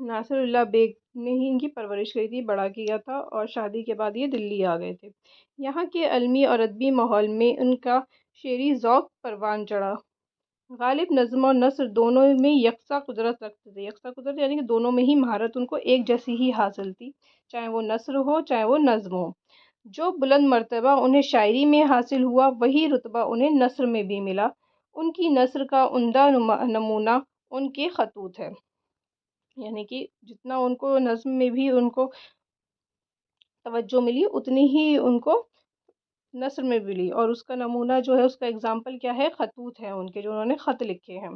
ناصر اللہ bag نے ہی ان کی پرورش کری تھی، بڑا کیا تھا، اور شادی کے بعد یہ دلی آ گئے تھے۔ یہاں کے علمی اور ادبی ماحول میں ان کا شعری ذوق پروان چڑھا۔ غالب نظم اور نثر دونوں میں یکساں قدرت رکھتے تھے۔ یکساں قدرت یعنی کہ دونوں میں ہی مہارت ان کو ایک جیسی ہی حاصل تھی، چاہے وہ نثر ہو چاہے وہ نظم ہو۔ جو بلند مرتبہ انہیں شاعری میں حاصل ہوا، وہی رتبہ انہیں نثر میں بھی ملا۔ ان کی نثر کا عمدہ نمونہ ان کے خطوط ہے، یعنی کہ جتنا ان کو نظم میں بھی ان کو توجہ ملی، اتنی ہی ان کو نثر میں ملی، اور اس کا نمونہ جو ہے، اس کا اگزامپل کیا ہے؟ خطوط ہیں ان کے، جو انہوں نے خط لکھے ہیں۔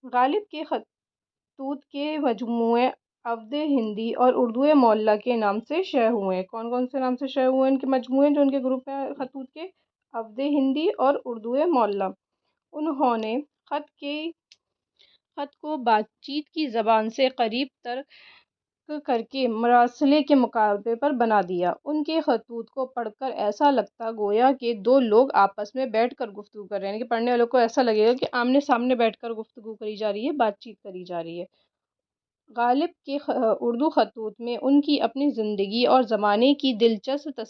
غالب کے خطوط کے مجموعے عبد ہندی اور اردو معلیٰ کے نام سے شائع ہوئے ہیں۔ کون کون سے نام سے شائع ہوئے ہیں ان کے مجموعے جو ان کے گروپ ہیں خطوط کے؟ عبد ہندی اور اردو معلیٰ۔ انہوں نے خط کو بات چیت کی زبان سے قریب تر کر کے مراسلے کے مقابلے پر بنا دیا۔ ان کے خطوط کو پڑھ کر ایسا لگتا گویا کہ دو لوگ آپس میں بیٹھ کر گفتگو کر رہے ہیں، یعنی کہ پڑھنے والوں کو ایسا لگے گا کہ آمنے سامنے بیٹھ کر گفتگو کری جا رہی ہے، بات چیت کری جا رہی ہے۔ غالب کے اردو خطوط میں ان کی اپنی زندگی اور زمانے کی دلچسپ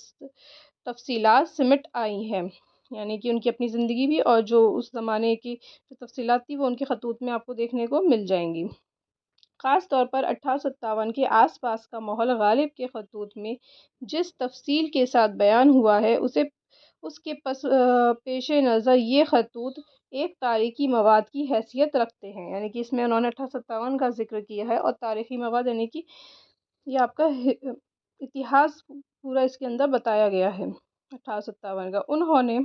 تفصیلات سمٹ آئی ہیں، یعنی کہ ان کی اپنی زندگی بھی اور جو اس زمانے کی جو تفصیلات تھی وہ ان کے خطوط میں آپ کو دیکھنے کو مل جائیں گی۔ خاص طور پر 1857 کے آس پاس کا ماحول غالب کے خطوط میں جس تفصیل کے ساتھ بیان ہوا ہے، اس کے پیش نظر یہ خطوط ایک تاریخی مواد کی حیثیت رکھتے ہیں، یعنی کہ اس میں انہوں نے 1857 کا ذکر کیا ہے، اور تاریخی مواد یعنی کہ یہ آپ کا اتہاس پورا اس کے اندر بتایا گیا ہے 1857 کا۔ انہوں نے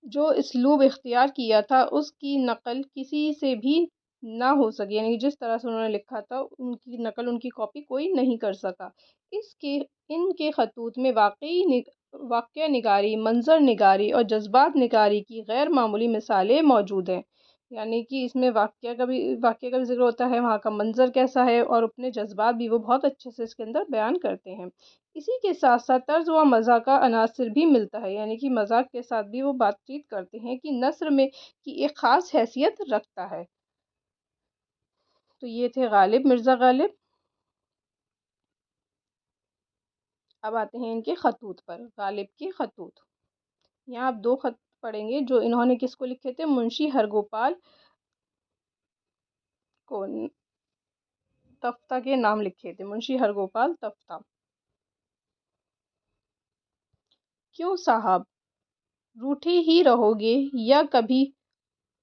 جو اسلوب اختیار کیا تھا اس کی نقل کسی سے بھی نہ ہو سکی، یعنی جس طرح سے انہوں نے لکھا تھا ان کی نقل، ان کی کاپی کوئی نہیں کر سکا۔ ان کے خطوط میں واقعہ نگاری، منظر نگاری اور جذبات نگاری کی غیر معمولی مثالیں موجود ہیں، یعنی کہ اس میں واقعہ کا بھی ذکر ہوتا ہے، وہاں کا منظر کیسا ہے، اور اپنے جذبات بھی وہ بہت اچھے سے اس کے اندر بیان کرتے ہیں۔ اسی کے ساتھ ساتھ طرز و مزاح کا عناصر بھی ملتا ہے، یعنی کہ مزاق کے ساتھ بھی وہ بات چیت کرتے ہیں کہ نثر میں کی ایک خاص حیثیت رکھتا ہے۔ تو یہ تھے غالب، مرزا غالب۔ اب آتے ہیں ان کے خطوط پر، غالب کے خطوط۔ یہاں آپ دو خط پڑھیں گے جو انہوں نے کس کو لکھے تھے؟ منشی ہرگوپال کو تفتہ کے نام لکھے تھے، منشی ہرگوپال تفتہ۔ کیوں صاحب روٹھے ہی رہو گے یا کبھی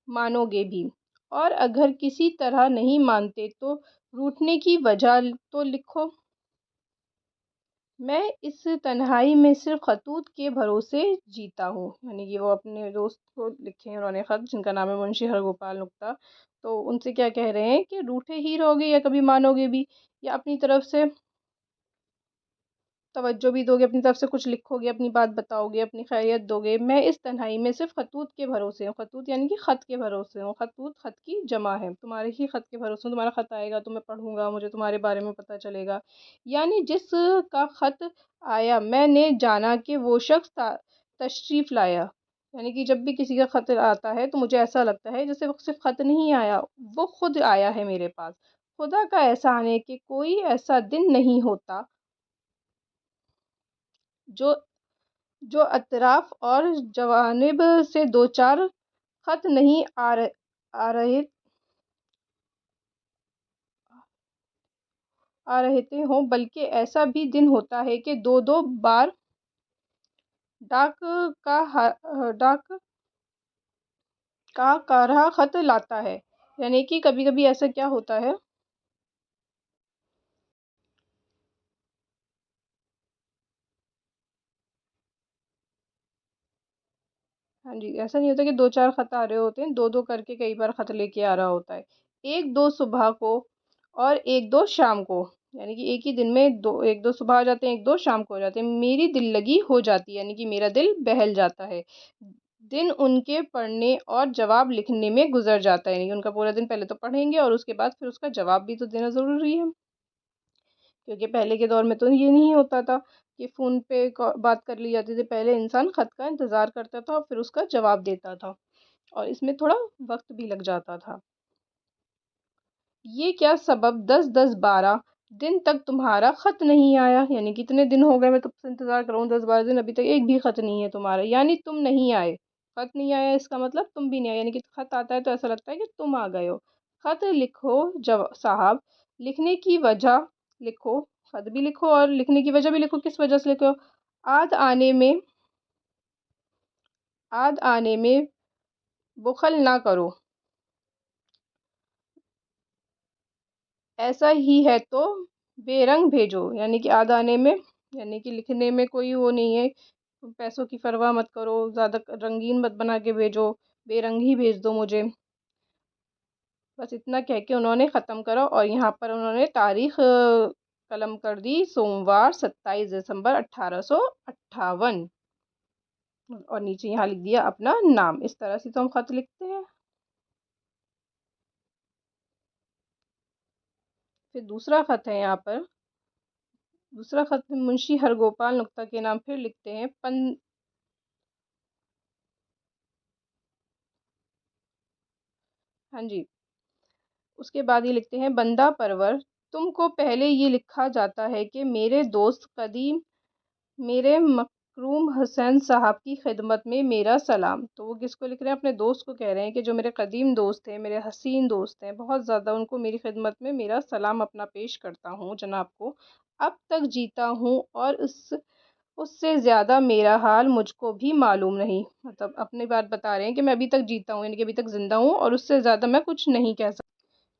مانو گے بھی، اور اگر کسی طرح نہیں مانتے تو روٹھنے کی وجہ تو لکھو۔ میں اس تنہائی میں صرف خطوط کے بھروسے جیتا ہوں، یعنی کہ وہ اپنے دوست کو لکھے ہیں انہوں نے خط، جن کا نام ہے منشی ہرگوپال نکتا۔ تو ان سے کیا کہہ رہے ہیں کہ روٹھے ہی رہو گے یا کبھی مانو گے بھی، یا اپنی طرف سے توجہ بھی دو گے، اپنی طرف سے کچھ لکھو گے، اپنی بات بتاؤ گے، اپنی خیریت دو گے۔ میں اس تنہائی میں صرف خطوط کے بھروسے ہوں، خطوط یعنی کہ خط کے بھروسے ہوں، خطوط خط کی جمع ہے، تمہارے ہی خط کے بھروسے ہوں، تمہارا خط آئے گا تو میں پڑھوں گا، مجھے تمہارے بارے میں پتہ چلے گا۔ یعنی جس کا خط آیا میں نے جانا کہ وہ شخص تشریف لایا، یعنی کہ جب بھی کسی کا خط آتا ہے تو مجھے ایسا لگتا ہے جیسے وہ صرف خط نہیں آیا، وہ خود آیا ہے میرے پاس۔ خدا کا احسان ہے کہ کوئی ایسا دن نہیں ہوتا جو اطراف اور جوانب سے دو چار خط نہیں آ رہتے ہوں، بلکہ ایسا بھی دن ہوتا ہے کہ دو دو بار ڈاک کا کارہا خط لاتا ہے، یعنی کہ کبھی کبھی ایسا کیا ہوتا ہے؟ ہاں جی، ایسا نہیں ہوتا کہ دو چار خط آ رہے ہوتے ہیں، دو دو کر کے کئی بار خط لے کے آ رہا ہوتا ہے، ایک دو صبح کو اور ایک دو شام کو، یعنی کہ ایک ہی دن میں ایک دو صبح آ جاتے ہیں، ایک دو شام کو ہو جاتے ہیں۔ میری دل لگی ہو جاتی ہے، یعنی کہ میرا دل بہل جاتا ہے، دن ان کے پڑھنے اور جواب لکھنے میں گزر جاتا ہے، یعنی کہ ان کا پورا دن پہلے تو پڑھیں گے اور اس کے بعد پھر اس کا جواب بھی تو دینا ضروری ہے، کیونکہ پہلے کے دور میں تو یہ نہیں ہوتا تھا کہ فون پہ بات کر لی جاتی تھی، پہلے انسان خط کا انتظار کرتا تھا اور پھر اس کا جواب دیتا تھا، اور اس میں تھوڑا وقت بھی لگ جاتا تھا۔ یہ کیا سبب 10-10 12 دن تک تمہارا خط نہیں آیا، یعنی کتنے دن ہو گئے میں تم سے انتظار کر رہا ہوں، 10-12 دن، ابھی تک ایک بھی خط نہیں ہے تمہارا، یعنی تم نہیں آئے۔ خط نہیں آیا اس کا مطلب تم بھی نہیں آئے، یعنی کہ خط آتا ہے تو ایسا لگتا ہے کہ تم آ گئے ہو۔ خط لکھو صاحب، لکھنے کی وجہ لکھو، خط بھی لکھو اور لکھنے کی وجہ بھی لکھو، کس وجہ سے لکھو؟ آد آنے میں بخل نہ کرو، ایسا ہی ہے تو بے رنگ بھیجو، یعنی کہ آد آنے میں، یعنی کہ لکھنے میں کوئی وہ نہیں ہے، پیسوں کی پرواہ مت کرو، زیادہ رنگین مت بنا کے بھیجو، بے رنگ ہی بھیج دو مجھے۔ بس اتنا کہہ کے انہوں نے ختم کرا، اور یہاں پر انہوں نے تاریخ قلم کر دی، سوموار 27 دسمبر 1858، اور نیچے یہاں لکھ دیا اپنا نام۔ اس طرح سے تو ہم خط لکھتے ہیں۔ پھر دوسرا خط ہے، یہاں پر دوسرا خط منشی ہرگوپال نکتا کے نام پھر لکھتے ہیں ہاں جی، اس کے بعد یہ لکھتے ہیں بندہ پرور، تم کو پہلے یہ لکھا جاتا ہے کہ میرے دوست قدیم، میرے مکروم حسین صاحب کی خدمت میں میرا سلام۔ تو وہ کس کو لکھ رہے ہیں؟ اپنے دوست کو کہہ رہے ہیں کہ جو میرے قدیم دوست ہیں، میرے حسین دوست ہیں، بہت زیادہ، ان کو میری خدمت میں میرا سلام اپنا پیش کرتا ہوں جناب کو۔ اب تک جیتا ہوں اور اس سے زیادہ میرا حال مجھ کو بھی معلوم نہیں، مطلب اپنی بات بتا رہے ہیں کہ میں ابھی تک جیتا ہوں، یعنی کہ ابھی تک زندہ ہوں، اور اس سے زیادہ میں کچھ نہیں کہہ سکتا۔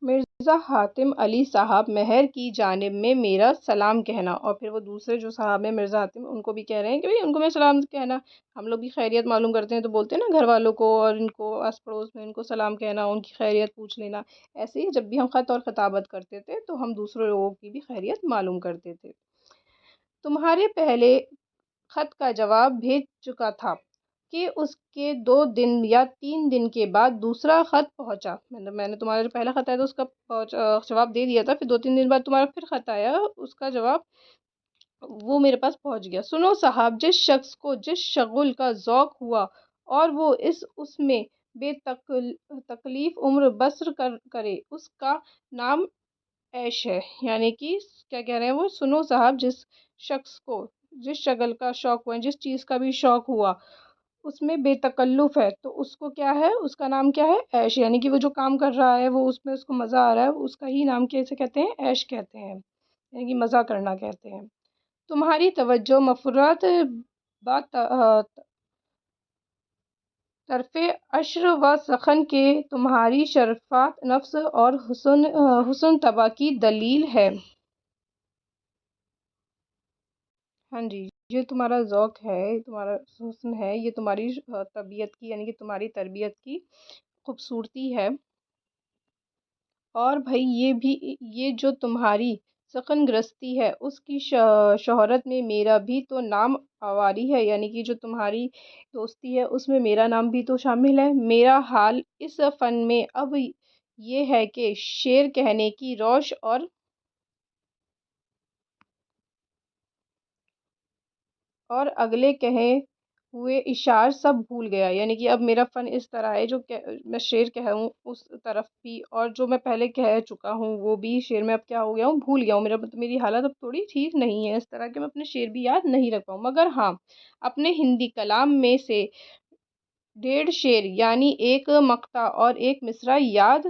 مرزا حاتم علی صاحب مہر کی جانب میں میرا سلام کہنا۔ اور پھر وہ دوسرے جو صاحب ہیں مرزا حاتم، ان کو بھی کہہ رہے ہیں کہ بھئی ان کو میں سلام کہنا۔ ہم لوگ بھی خیریت معلوم کرتے ہیں تو بولتے ہیں نا گھر والوں کو اور ان کو آس پڑوس میں ان کو سلام کہنا، ان کی خیریت پوچھ لینا۔ ایسے ہی جب بھی ہم خط اور خطابت کرتے تھے تو ہم دوسرے لوگوں کی بھی خیریت معلوم کرتے تھے۔ تمہارے پہلے خط کا جواب بھیج چکا تھا کہ اس کے 2 دن یا 3 دن کے بعد دوسرا خط پہنچا، مطلب میں نے تمہارا جو پہلا خط آیا تھا اس کا جواب دے دیا تھا، پھر 2-3 دن بعد تمہارا پھر خط آیا، اس کا جواب وہ میرے پاس پہنچ گیا۔ سنو صاحب، جس شخص کو جس شغل کا ذوق ہوا اور وہ اس میں بے تکلیف عمر بسر کرے، اس کا نام عیش ہے، یعنی کہ کیا کہہ رہے ہیں وہ؟ سنو صاحب، جس شخص کو جس شغل کا شوق ہوا، جس چیز کا بھی شوق ہوا، اس میں بے تکلف ہے، تو اس کو کیا ہے؟ اس کا نام کیا ہے؟ عیش، یعنی کہ وہ جو کام کر رہا ہے وہ اس میں اس کو مزہ آ رہا ہے، اس کا ہی نام کیسے کہتے ہیں؟ عیش کہتے ہیں، یعنی کہ مزہ کرنا کہتے ہیں۔ تمہاری توجہ مفرات بات طرف عشر و سخن کے تمہاری شرفات نفس اور حسن طبع کی دلیل ہے۔ ہاں جی، یہ تمہارا ذوق ہے، تمہارا حسن ہے، یہ تمہاری طبیعت کی، یعنی کہ تمہاری تربیت کی خوبصورتی ہے۔ اور بھائی یہ جو تمہاری سخن گرستی ہے، اس کی شہرت میں میرا بھی تو نام آواری ہے، یعنی کہ جو تمہاری دوستی ہے اس میں میرا نام بھی تو شامل ہے۔ میرا حال اس فن میں اب یہ ہے کہ شعر کہنے کی روش اور اگلے کہے ہوئے اشعار سب بھول گیا، یعنی کہ اب میرا فن اس طرح ہے جو میں شعر کہوں اس طرف بھی، اور جو میں پہلے کہہ چکا ہوں وہ بھی شعر میں اب کیا ہو گیا ہوں؟ بھول گیا ہوں، میری حالت اب تھوڑی ٹھیک نہیں ہے اس طرح کہ میں اپنے شعر بھی یاد نہیں رکھ پاؤں، مگر ہاں اپنے ہندی کلام میں سے 1.5 شعر، یعنی ایک مقطع اور ایک مصرع یاد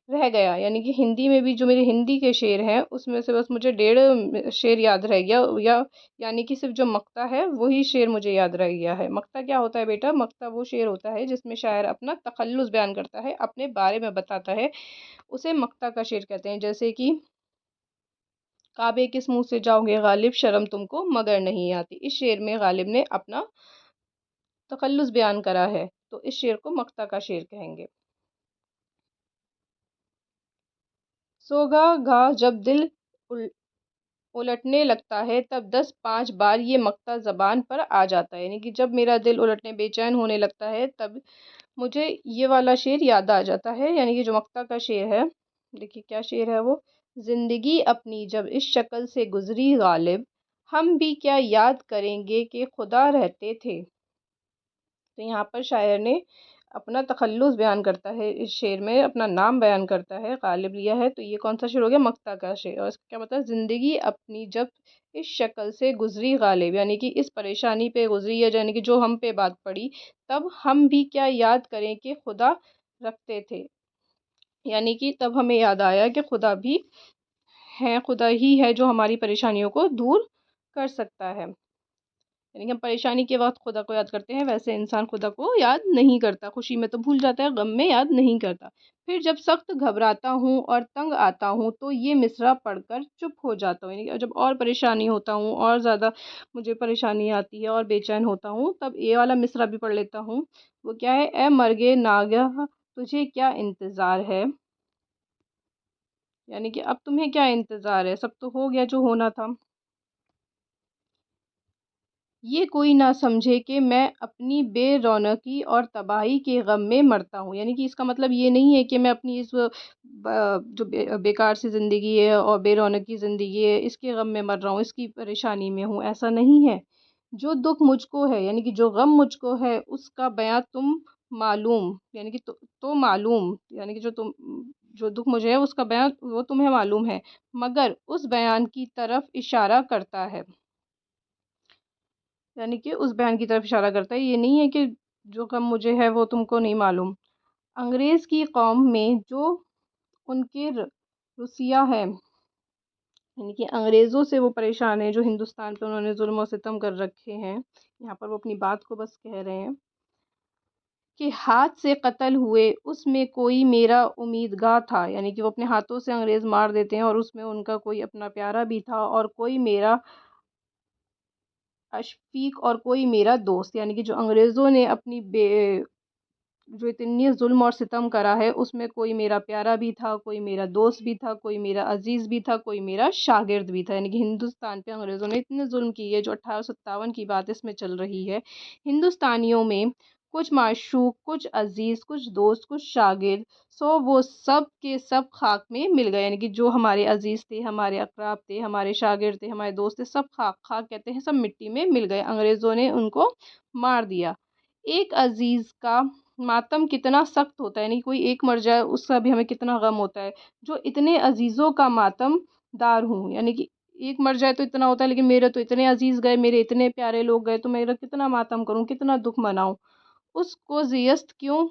رہ گیا، یعنی کہ ہندی میں بھی جو میرے ہندی کے شعر ہیں اس میں سے بس مجھے 1.5 شعر یاد رہ گیا، یعنی کہ صرف جو مقطع ہے وہی شعر مجھے یاد رہ گیا ہے۔ مقطع کیا ہوتا ہے بیٹا؟ مقطع وہ شعر ہوتا ہے جس میں شاعر اپنا تخلص بیان کرتا ہے، اپنے بارے میں بتاتا ہے، اسے مقطع کا شعر کہتے ہیں۔ جیسے کہ کعبے کس منہ سے جاؤ گے غالب، شرم تم کو مگر نہیں آتی، اس شعر میں غالب نے اپنا تخلص بیان کرا ہے، تو اس شعر کو مقطع کا شعر کہیں گے۔ سوگا گاہ جب دل الٹنے لگتا ہے تب 10-5 بار یہ مقطع زبان پر آ جاتا ہے، یعنی کہ جب میرا دل الٹنے بے چین ہونے لگتا ہے تب مجھے یہ والا شعر یاد آ جاتا ہے، یعنی کہ جو مقطع کا شعر ہے، دیکھیے کیا شعر ہے وہ؟ زندگی اپنی جب اس شکل سے گزری غالب، ہم بھی کیا یاد کریں گے کہ خدا رہتے تھے۔ تو یہاں پر شاعر نے اپنا تخلص بیان کرتا ہے، اس شعر میں اپنا نام بیان کرتا ہے، غالب لیا ہے، تو یہ کون سا شعر ہو گیا؟ مقطع کا شعر۔ اور اس کا کیا مطلب؟ زندگی اپنی جب اس شکل سے گزری غالب، یعنی کہ اس پریشانی پہ گزری ہے، یعنی کہ جو ہم پہ بات پڑی، تب ہم بھی کیا یاد کریں کہ خدا رکھتے تھے، یعنی کہ تب ہمیں یاد آیا کہ خدا بھی ہے، خدا ہی ہے جو ہماری پریشانیوں کو دور کر سکتا ہے۔ یعنی کہ ہم پریشانی کے وقت خدا کو یاد کرتے ہیں، ویسے انسان خدا کو یاد نہیں کرتا، خوشی میں تو بھول جاتا ہے، غم میں یاد نہیں کرتا۔ پھر جب سخت گھبراتا ہوں اور تنگ آتا ہوں تو یہ مصرع پڑھ کر چپ ہو جاتا ہوں، یعنی کہ جب اور پریشانی ہوتا ہوں، اور زیادہ مجھے پریشانی آتی ہے اور بے چین ہوتا ہوں، تب یہ والا مصرع بھی پڑھ لیتا ہوں۔ وہ کیا ہے؟ اے مرگے ناگہ تجھے کیا انتظار ہے، یعنی کہ اب تمہیں کیا انتظار ہے، سب تو ہو گیا جو ہونا تھا۔ یہ کوئی نہ سمجھے کہ میں اپنی بے رونقی اور تباہی کے غم میں مرتا ہوں، یعنی کہ اس کا مطلب یہ نہیں ہے کہ میں اپنی اس جو بیکار سی زندگی ہے اور بے رونقی زندگی ہے اس کے غم میں مر رہا ہوں، اس کی پریشانی میں ہوں، ایسا نہیں ہے۔ جو دکھ مجھ کو ہے، یعنی کہ جو غم مجھ کو ہے، اس کا بیان تم معلوم، یعنی کہ تو معلوم، یعنی کہ جو دکھ مجھے ہے اس کا بیان وہ تمہیں معلوم ہے، مگر اس بیان کی طرف اشارہ کرتا ہے، یعنی کہ اس بیان کی طرف اشارہ کرتا ہے، یہ نہیں ہے کہ جو غم مجھے ہے وہ تم کو نہیں معلوم۔ انگریز کی قوم میں جو ان کے روسیہ ہے، یعنی کہ انگریزوں سے وہ پریشان ہیں، جو ہندوستان پہ انہوں نے ظلم و ستم کر رکھے ہیں، یہاں پر وہ اپنی بات کو بس کہہ رہے ہیں کہ ہاتھ سے قتل ہوئے اس میں کوئی میرا امیدگاہ تھا، یعنی کہ وہ اپنے ہاتھوں سے انگریز مار دیتے ہیں اور اس میں ان کا کوئی اپنا پیارا بھی تھا، اور کوئی میرا اشفیق اور کوئی میرا دوست، یعنی کہ جو انگریزوں نے اپنی جو اتنی ظلم اور ستم کرا ہے اس میں کوئی میرا پیارا بھی تھا، کوئی میرا دوست بھی تھا، کوئی میرا عزیز بھی تھا، کوئی میرا شاگرد بھی تھا، یعنی کہ ہندوستان پہ انگریزوں نے اتنے ظلم کی ہے، جو 1857 کی بات اس میں چل رہی ہے، ہندوستانیوں میں کچھ معشوق، کچھ عزیز، کچھ دوست، کچھ شاگرد، سو وہ سب کے سب خاک میں مل گئے، یعنی کہ جو ہمارے عزیز تھے، ہمارے اقراب تھے، ہمارے شاگرد تھے، ہمارے دوست تھے، سب خاک، خاک کہتے ہیں سب مٹی میں مل گئے، انگریزوں نے ان کو مار دیا۔ ایک عزیز کا ماتم کتنا سخت ہوتا ہے، یعنی کوئی ایک مر جائے اس کا بھی ہمیں کتنا غم ہوتا ہے، جو اتنے عزیزوں کا ماتم دار ہوں، یعنی کہ ایک مر جائے تو اتنا ہوتا ہے، لیکن میرے تو اتنے عزیز گئے، میرے اتنے پیارے لوگ گئے، تو میرا کتنا ماتم کروں، کتنا دکھ مناؤں، اس کو زیست کیوں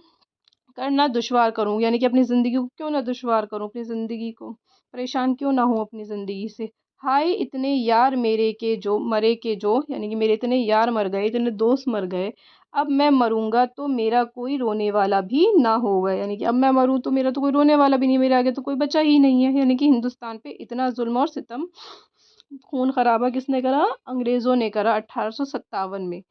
کرنا دشوار کروں، یعنی کہ اپنی زندگی کو کیوں نہ دشوار کروں، اپنی زندگی کو پریشان کیوں نہ ہوں اپنی زندگی سے۔ ہائے اتنے یار میرے کے جو مرے کے جو، یعنی کہ میرے اتنے یار مر گئے، اتنے دوست مر گئے، اب میں مروں گا تو میرا کوئی رونے والا بھی نہ ہوگا، یعنی کہ اب میں مروں تو میرا تو کوئی رونے والا بھی نہیں، میرے آگے تو کوئی بچا ہی نہیں ہے، یعنی کہ ہندوستان پہ اتنا ظلم اور ستم، خون خرابہ کس نے کرا؟ انگریزوں نے کرا 1857 میں۔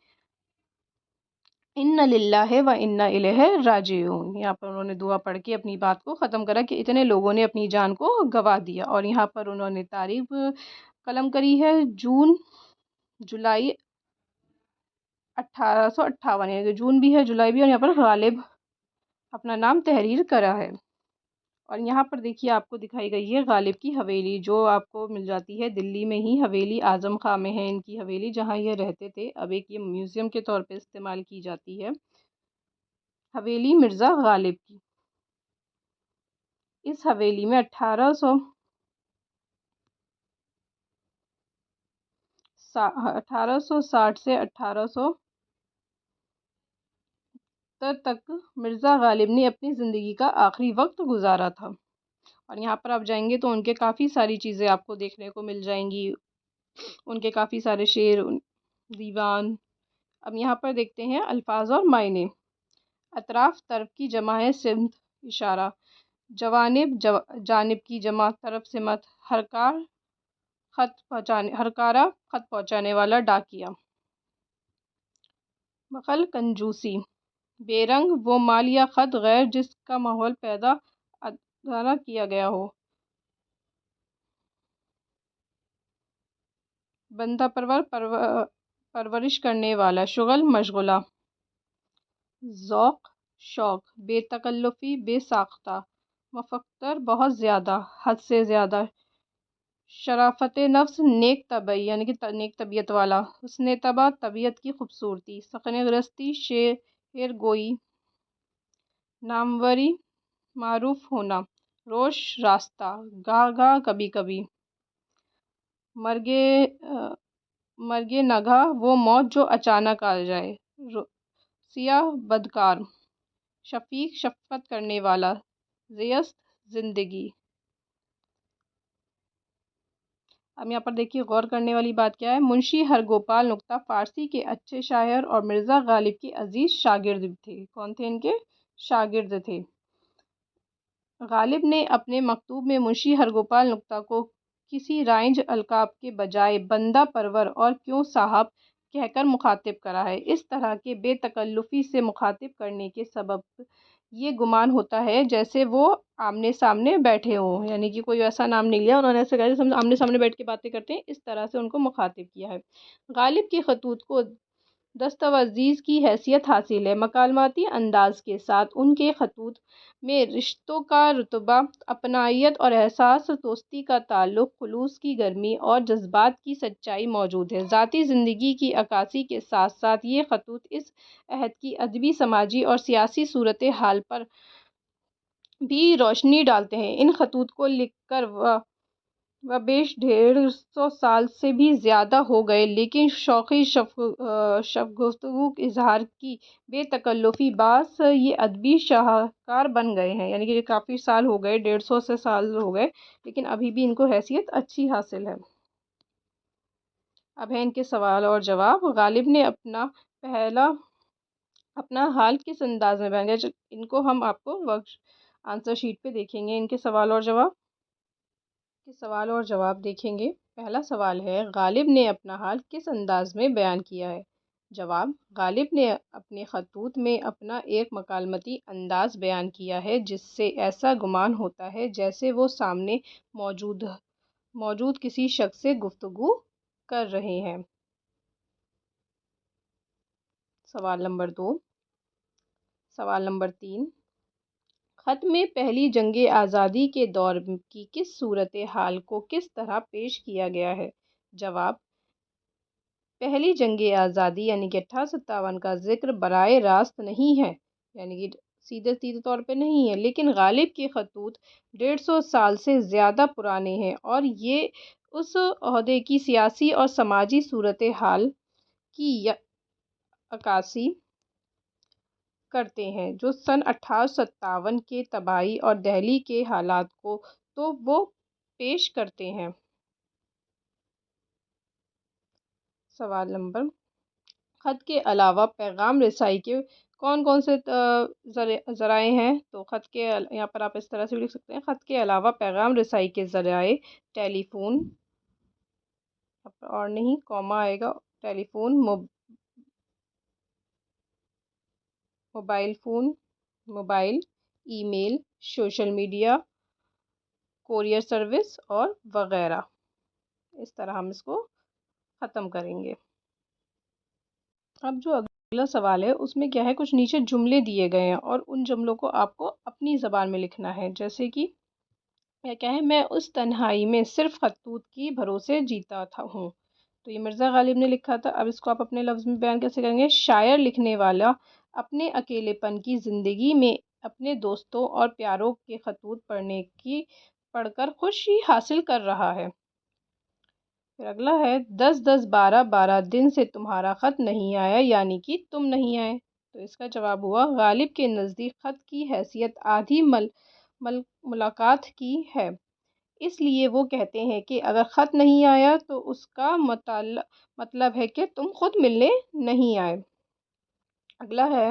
ان للہ و انا الیہ راجعون، یہاں پر انہوں نے دعا پڑھ کے اپنی بات کو ختم کرا کہ اتنے لوگوں نے اپنی جان کو گنوا دیا، اور یہاں پر انہوں نے تاریخ قلم کری ہے جولائی 1858، یعنی کہ جون بھی ہے، جولائی بھی ہے، اور یہاں پر غالب اپنا نام تحریر کرا ہے۔ اور یہاں پر دیکھیے آپ کو دکھائی گئی ہے غالب کی حویلی، جو آپ کو مل جاتی ہے دلی میں ہی، حویلی اعظم خاں میں ہے ان کی حویلی، جہاں یہ رہتے تھے، اب ایک یہ میوزیم کے طور پہ استعمال کی جاتی ہے، حویلی مرزا غالب کی۔ اس حویلی میں 1860 سے 1870 تک مرزا غالب نے اپنی زندگی کا آخری وقت گزارا تھا، اور یہاں پر آپ جائیں گے تو ان کے کافی ساری چیزیں آپ کو دیکھنے کو مل جائیں گی، ان کے کافی سارے شعر، دیوان۔ اب یہاں پر دیکھتے ہیں الفاظ اور معنی۔ اطراف طرف کی جمع ہے سمت، اشارہ، جوانب جانب کی جمع، طرف سمت، ہرکارہ خط پہنچانے والا، ڈاکیہ۔ بخل کنجوسی، بے رنگ وہ مال یا خط غیر جس کا ماحول پیدا ادارہ کیا گیا ہو، بندہ پرور پرورش کرنے والا، شغل مشغلہ، ذوق شوق، بے تکلفی بے ساختہ، مفکر بہت زیادہ، حد سے زیادہ، شرافت نفس نیک طبعی، یعنی کہ نیک طبیعت والا، حسن طبع طبیعت کی خوبصورتی، سخن گرستی شعر گوئی، ناموری معروف ہونا، روش راستہ، گاہ گاہ کبھی کبھی، مرگے مرگے نگاہ وہ موت جو اچانک آ جائے، سیاہ بدکار، شفیق شفقت کرنے والا، زیست زندگی۔ اب یہاں پر دیکھیے غور کرنے والی بات کیا ہے۔ منشی ہرگوپال نکتہ فارسی کے اچھے شاعر اور مرزا غالب کے عزیز شاگرد تھے۔ کون تھے ان کے؟ شاگرد تھے۔ غالب نے اپنے مکتوب میں منشی ہرگوپال نکتہ کو کسی رائج القاب کے بجائے بندہ پرور اور کیوں صاحب کہہ کر مخاطب کرا ہے۔ اس طرح کے بے تکلفی سے مخاطب کرنے کے سبب یہ گمان ہوتا ہے جیسے وہ آمنے سامنے بیٹھے ہوں، یعنی کہ کوئی ایسا نام نہیں لیا انہوں نے، ایسے کہا جیسے ہم آمنے سامنے بیٹھ کے باتیں کرتے ہیں، اس طرح سے ان کو مخاطب کیا ہے۔ غالب کے خطوط کو دستاویز کی حیثیت حاصل ہے۔ مکالماتی انداز کے ساتھ ان کے خطوط میں رشتوں کا رتبہ، اپنائیت اور احساس دوستی کا تعلق، خلوص کی گرمی اور جذبات کی سچائی موجود ہے۔ ذاتی زندگی کی عکاسی کے ساتھ ساتھ یہ خطوط اس عہد کی ادبی، سماجی اور سیاسی صورتحال پر بھی روشنی ڈالتے ہیں۔ ان خطوط کو لکھ کر و بیش 150 سال سے بھی زیادہ ہو گئے، لیکن شوخی گفتگو اظہار کی بے تکلفی باعث یہ ادبی شاہکار بن گئے ہیں، یعنی کہ یہ کافی سال ہو گئے، 150 سے سال ہو گئے، لیکن ابھی بھی ان کو حیثیت اچھی حاصل ہے۔ اب ہے ان کے سوال اور جواب۔ غالب نے اپنا حال کس انداز میں بیان کیا؟ ان کو ہم آپ کو آنسر شیٹ پہ دیکھیں گے، ان کے سوال اور جواب دیکھیں گے۔ پہلا سوال ہے، غالب نے اپنا حال کس انداز میں بیان کیا ہے؟ جواب، غالب نے اپنے خطوط میں اپنا ایک مکالمتی انداز بیان کیا ہے جس سے ایسا گمان ہوتا ہے جیسے وہ سامنے موجود کسی شخص سے گفتگو کر رہے ہیں۔ سوال نمبر 2۔ سوال نمبر 3، خط میں پہلی جنگ آزادی کے دور کی کس صورتحال کو کس طرح پیش کیا گیا ہے؟ جواب، پہلی جنگ آزادی یعنی کہ 1857 کا ذکر براہ راست نہیں ہے، یعنی کہ سیدھے طور پہ نہیں ہے، لیکن غالب کے خطوط 150 سال سے زیادہ پرانے ہیں اور یہ اس عہدے کی سیاسی اور سماجی صورتحال کی عکاسی کرتے ہیں جو سن 1857 کے تباہی اور دہلی کے حالات کو تو وہ پیش کرتے ہیں۔ سوال نمبر، خط کے علاوہ پیغام رسائی کے کون سے ذرائع ہیں؟ تو خط کے یہاں پر آپ اس طرح سے لکھ سکتے ہیں، خط کے علاوہ پیغام رسائی کے ذرائع ٹیلی فون، اور نہیں کوما آئے گا، ٹیلی فون، موبائل، ای میل، سوشل میڈیا، کوریئر سروس اور وغیرہ۔ اس طرح ہم اس کو ختم کریں گے۔ اب جو اگلا سوال ہے اس میں کیا ہے، کچھ نیچے جملے دیے گئے ہیں اور ان جملوں کو آپ کو اپنی زبان میں لکھنا ہے، جیسے کہ کیا ہے، میں اس تنہائی میں صرف خطوط کی بھروسے جیتا ہوں۔ تو یہ مرزا غالب نے لکھا تھا۔ اب اس کو آپ اپنے لفظ میں بیان کیسے کریں گے؟ شاعر لکھنے والا اپنے اکیلے پن کی زندگی میں اپنے دوستوں اور پیاروں کے خطوط پڑھ کر خوشی حاصل کر رہا ہے۔ پھر اگلا ہے، 10 12 دن سے تمہارا خط نہیں آیا، یعنی کہ تم نہیں آئے۔ تو اس کا جواب ہوا، غالب کے نزدیک خط کی حیثیت آدھی ملاقات کی ہے، اس لیے وہ کہتے ہیں کہ اگر خط نہیں آیا تو اس کا مطلب ہے کہ تم خود ملنے نہیں آئے۔ اگلا ہے،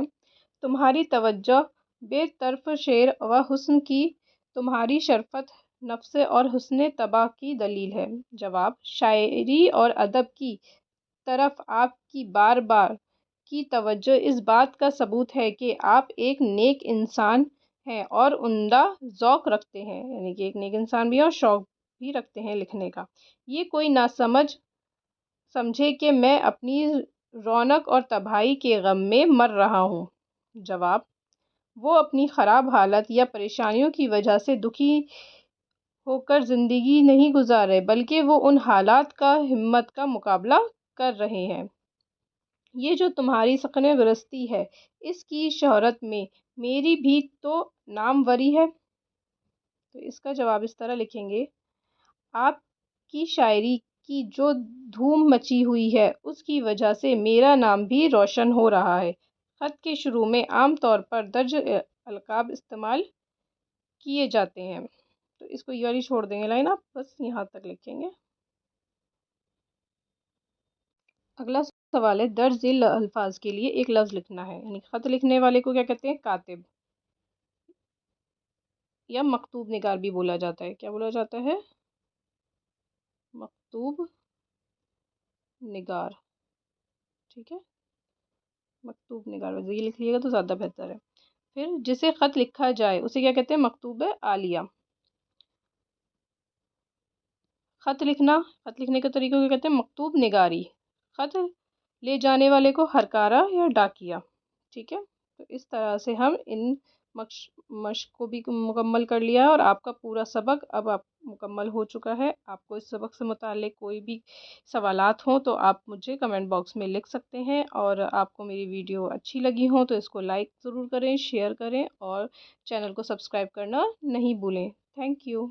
تمہاری توجہ بے طرف شعر و حسن کی، تمہاری شرفت نفس اور حسن طبع کی دلیل ہے۔ جواب، شاعری اور ادب کی طرف آپ کی بار بار کی توجہ اس بات کا ثبوت ہے کہ آپ ایک نیک انسان ہیں اور عمدہ ذوق رکھتے ہیں، یعنی کہ ایک نیک انسان بھی ہیں اور شوق بھی رکھتے ہیں لکھنے کا۔ یہ کوئی نہ سمجھے کہ میں اپنی رونق اور تباہی کے غم میں مر رہا ہوں۔ جواب، وہ اپنی خراب حالت یا پریشانیوں کی وجہ سے دکھی ہو کر زندگی نہیں گزار رہے، بلکہ وہ ان حالات کا ہمت کا مقابلہ کر رہے ہیں۔ یہ جو تمہاری سخن گرستی ہے، اس کی شہرت میں میری بھی تو ناموری ہے۔ تو اس کا جواب اس طرح لکھیں گے، آپ کی شاعری کی جو دھوم مچی ہوئی ہے اس کی وجہ سے میرا نام بھی روشن ہو رہا ہے۔ خط کے شروع میں عام طور پر درج القاب استعمال کیے جاتے ہیں۔ تو اس کو یہ والی چھوڑ دیں گے لائن، آپ بس یہاں تک لکھیں گے۔ اگلا سوال ہے، درج ذیل الفاظ کے لیے ایک لفظ لکھنا ہے، یعنی خط لکھنے والے کو کیا کہتے ہیں؟ کاتب یا مکتوب نگار بھی بولا جاتا ہے۔ کیا بولا جاتا ہے؟ مکتوب نگار، ٹھیک ہے، مکتوب نگار یہ لکھ لیے گا تو زیادہ بہتر ہے۔ پھر جسے خط لکھا جائے اسے کیا کہتے ہیں؟ مکتوب عالیہ۔ خط لکھنے کے طریقے کو کہتے ہیں مکتوب نگاری۔ خط لے جانے والے کو ہرکارہ یا ڈاکیہ، ٹھیک ہے۔ تو اس طرح سے ہم ان مشق کو بھی مکمل کر لیا ہے، اور آپ کا پورا سبق اب آپ مکمل ہو چکا ہے۔ آپ کو اس سبق سے متعلق کوئی بھی سوالات ہوں تو آپ مجھے کمنٹ باکس میں لکھ سکتے ہیں، اور آپ کو میری ویڈیو اچھی لگی ہوں تو اس کو لائک ضرور کریں، شیئر کریں، اور چینل کو سبسکرائب کرنا نہیں بھولیں۔ Thank you.